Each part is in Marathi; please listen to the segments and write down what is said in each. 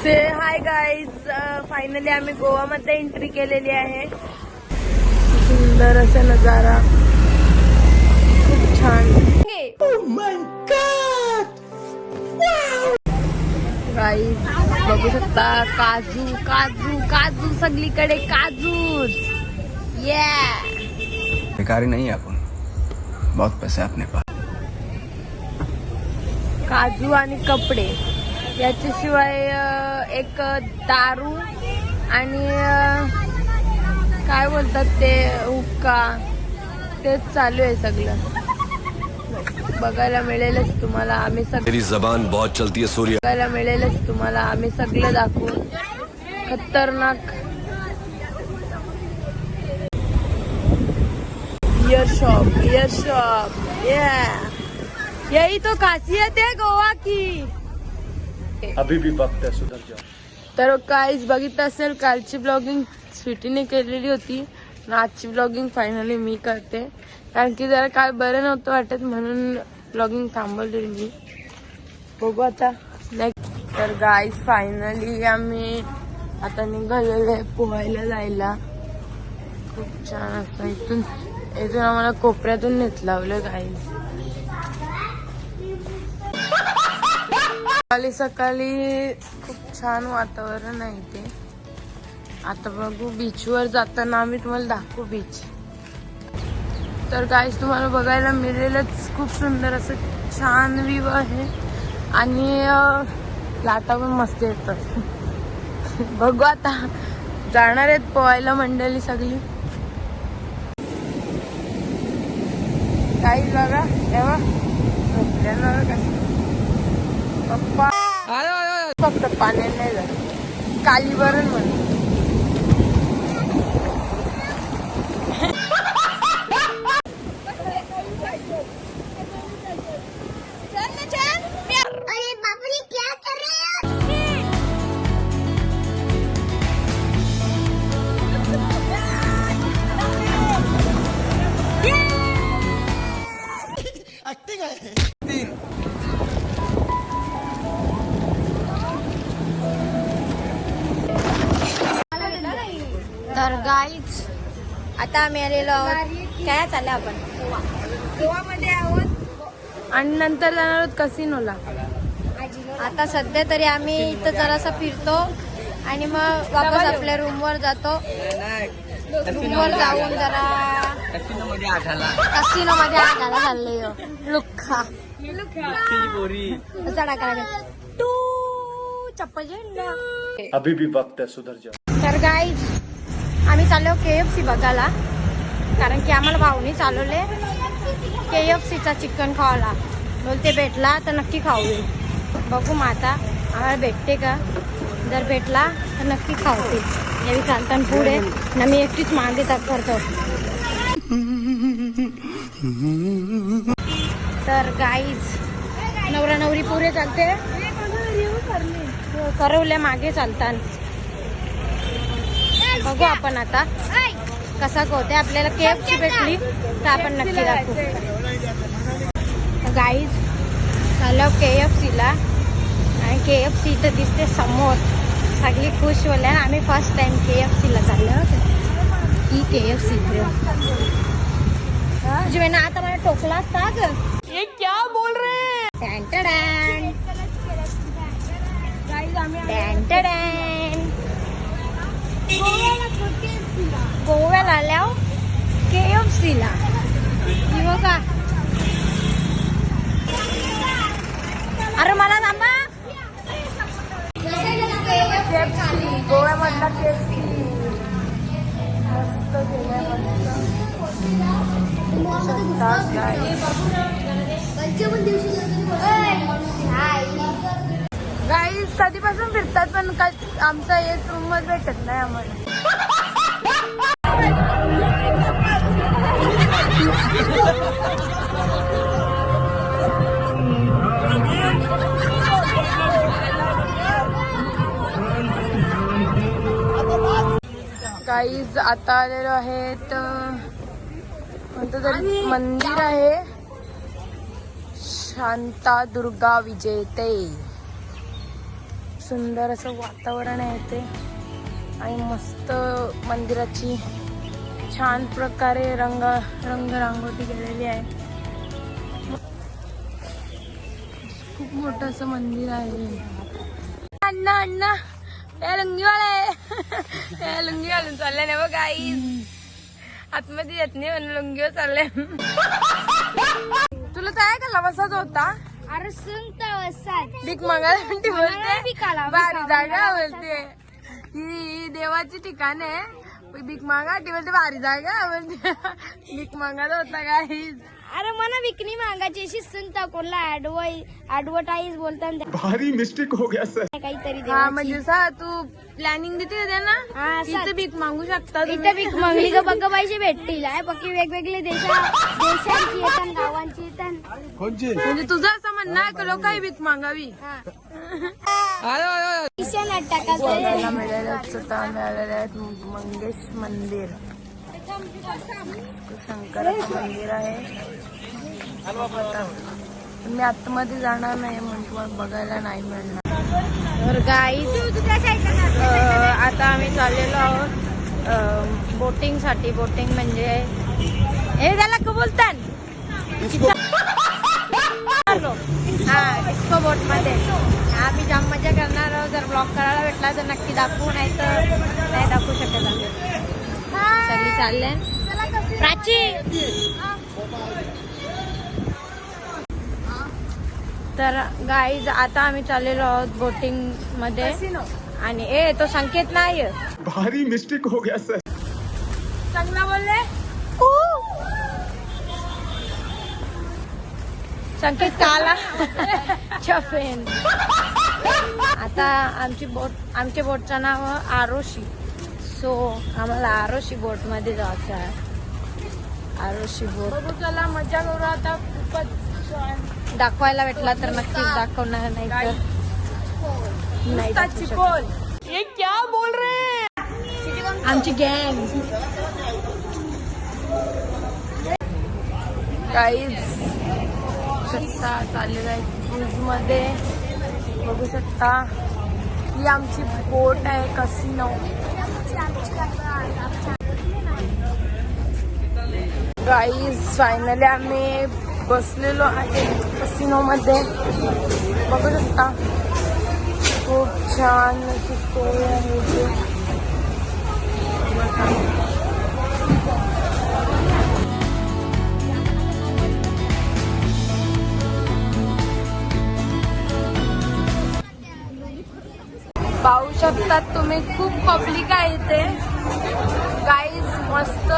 से हाय गाईज, फायनली आम्ही गोवामध्ये एंट्री केलेली आहे. सुंदर असा नजारा, खूप छान. गाईज बघू शकता, काजू काजू काजू सगळीकडे काजूच. बेकारी नहीं है अपन, बहुत पैसे अपने पास. काजू आणि कपडे याच्याशिवाय एक दारू आणि काय बोलतात ते हुक्का, तेच चालू आहे सगळं. बघायला मिळेलच तुम्हाला. आम्ही मेरी जबान बहुत चलती है सूर्य. बघायला मिळेलच तुम्हाला. आम्ही सगळं दाखवू. खतरनाक बियर शॉप. यही तो खासियत है गोवा की. अभी भी वक्त है, सुधर जाओ. तर काहीच बघितलं असेल, कालची ब्लॉगिंग स्वीटीने केलेली होती. आजची ब्लॉगिंग फायनली मी करते, कारण की जरा काल बरं नव्हतं वाटत, म्हणून ब्लॉगिंग थांबवली मी. बघू आता नेक्स्ट. तर गाईज फायनली आम्ही आता निघालेलो आहे पोहायला जायला. खूप छान असतं. इथून आम्हाला कोपऱ्यातून नेतलावलं गाईज. सकाळी खूप छान वातावरण आहे ते. आता बघू, बीचवर जाताना आम्ही तुम्हाला दाखवू बीच. तर गाईज तुम्हाला बघायला मिळेलच. खूप सुंदर असं छान व्ह्यू आहे आणि लाटा पण मस्त येतात. बघू आता, जाणार आहेत पोहायला मंडळी सगळी. गाईज बघा तेव्हा झोपल्यानं कसं पप्पा फक्त पाण्यात नाही जात, कालीवरण म्हणून. तर गाईज आता आम्ही आलेलो आहोत. काय चाललंय आपण गोवामध्ये आहोत आणि नंतर जाणार आहोत कसिनोला. आता सध्या तरी आम्ही इथं जरासा फिरतो आणि मग वापस आपल्या रूमवर जातो. रूमवर जाऊन जरा कसिनो मध्ये आगायला चाललोय. लुक्खा तू चप्पल अभी भी वक्त है, सुधर जाओ. तर गाईज आम्ही चाललो KFC बघायला, कारण की आम्हाला भाऊनी चालवले KFCचा चिकन खावायला. बोलते भेटला तर नक्की खाऊ. बघू मग आता आम्हाला भेटते का. जर भेटला तर नक्की खावते. यावी चालताना पुढे ना मी एकटीच मागे करतो. तर गाईज नवरा नवरी पुढे चालते, करवल्या मागे चालतात. बघू आपण आता कसा होते. आपल्याला KFC भेटली तर आपण नक्की दाखवू. गाईज चाललो KFCला आणि KFC इथं दिसते समोर. सगळी खुश होल्या. आम्ही फर्स्ट टाइम KFCला चाललो की KFC. तुझी बहिण आता मला टोकला असता ग. ये क्या बोल रहे. गोव्याला आल्यावर KFCला बघा. अरे मला थांबा. गोव्यामधला KFC मस्त गाईज कधीपासून फिरतात, पण आमचा एक रूम मध्ये भेटत नाही आम्हाला. गाईज आता आलेलो आहेत कोणतं तरी मंदिर आहे, शांता दुर्गा विजेते. सुंदर असं वातावरण आहे इथे आणि मस्त मंदिराची छान प्रकारे रंगरांगोटी केलेली आहे. खूप मोठं असं मंदिर आहे. अण्णा अण्णा हे लुंगीवाले हे लुंगी घालून चालले ना बघ आई. आतमध्ये येत नाही म्हणून लुंगीवर चालले. तुला काय कला बसायचा होता? अरे सुनता भीक मागायला म्हणते बोलते भारी जागा बोलते. ही देवाची ठिकाण आहे. भीक मागा बोलते भारी जागा बोलते. भीक मागायला होता काही. अरे मला विकणी मागायची अशी सुनता कोणला ऍडव्हर्टाईज बोलतात भारी मिस्टेक हो गया सर. काहीतरी हा म्हणजे सा तू प्लॅनिंग देते होत्या ना. हा, इथे भीक मागू शकता तुम्ही. इथं भीक मागली का बघ पैसे भेटतील आहे. बाकी वेगवेगळे देशांची येतात गावांची येतात. म्हणजे तुझं असं म्हणणं आहे की लोकांनी भीक मागावी. बघायला मिळालेले आहेत मंगेश मंदिर. शंकराचं मंदिर आहे. मी आतमध्ये जाणार नाही म्हणून तुम्हाला बघायला नाही मिळणार. तर गाईज आता आम्ही चाललेलो आहोत बोटिंग साठी. बोटिंग म्हणजे हे त्याला का बोलतात हा डिस्को बोट मध्ये. आम्ही जाम मजा करणार आहोत. जर ब्लॉग करायला भेटला तर नक्की दाखवू, नाही तर नाही दाखवू शकत आम्ही. सगळी चालले प्राची. तर गाईज आता आम्ही चाललेलो आहोत बोटिंग मध्ये. आणि तो संकेत नाही. भारी मिस्टेक हो गया सर. चांगला बोलले संकेत काला चपेन. आता आमच्या बोटचं नाव आरोशी. सो आम्हाला आरोशी बोट मध्ये जायचं आहे. आरोशी बोट बघू चला मजा करू आता. खूपच दाखवायला भेटला तर नक्कीच दाखवणार, नाही तर नाही दाखवू शकत. ये क्या बोल रहे आमची गँग. गाईज शकता चाललेला आहे क्रूज मध्ये. बघू शकता ही आमची बोट आहे कसिनो. गाईज फायनली आम्ही बसलेलो आहे कसिनो मध्ये. बघू शकता खूप छान अशी सोय आहे इथे. पाहू शकतात तुम्ही खूप पब्लिक आहे इथे. गाईज मस्त.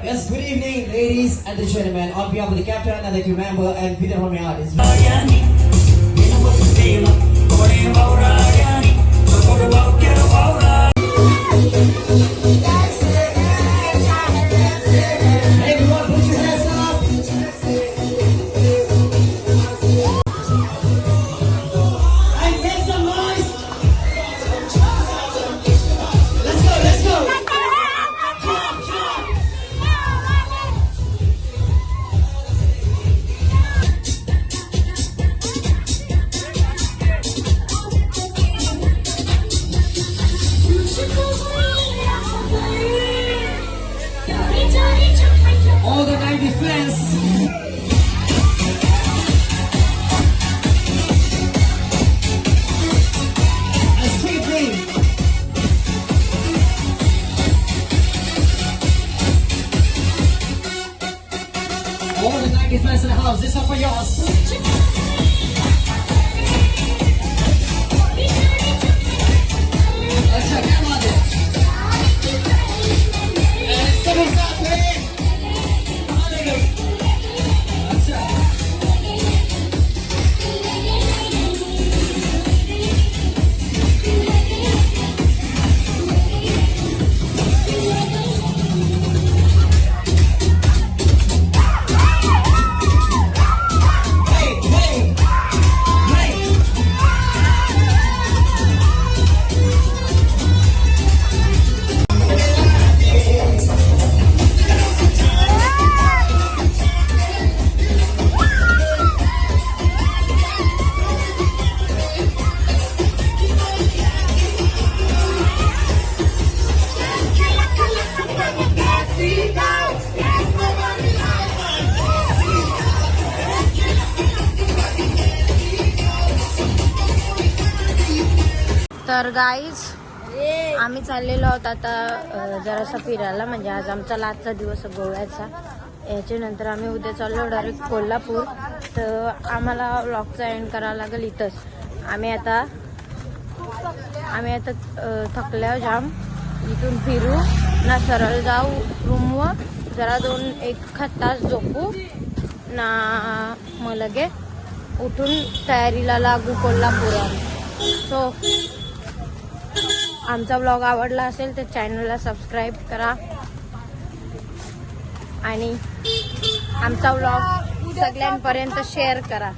Yes, good evening, ladies and gentlemen. On behalf of the captain and the crew member and Peter from your artist. Everyone, put your hands up. And make some noise. Let's go, let's go. Jump, jump. All the 90 friends. A sweet dream. All the 90 friends in the house, this one for yours. Let's check them out there. And someone's out there. तर गाईज आम्ही चाललेलो आहोत आता जरासा फिरायला. म्हणजे आज आमचा लास्टचा दिवस गोव्याचा. याच्यानंतर आम्ही उद्या चाललो डायरेक्ट कोल्हापूर. तर आम्हाला व्लॉगचा एंड करावा लागेल इथंच. आम्ही आता थकल्यावर जाम इथून फिरू ना सरळ जाऊ रूमवर जरा 1 तास झोपू ना मग लगे उठून तयारीला लागू कोल्हापुरात. सो आमचा ब्लॉग आवडला असेल तर चॅनलला सबस्क्राईब करा आणि आमचा ब्लॉग सगळ्यांपर्यंत शेअर करा.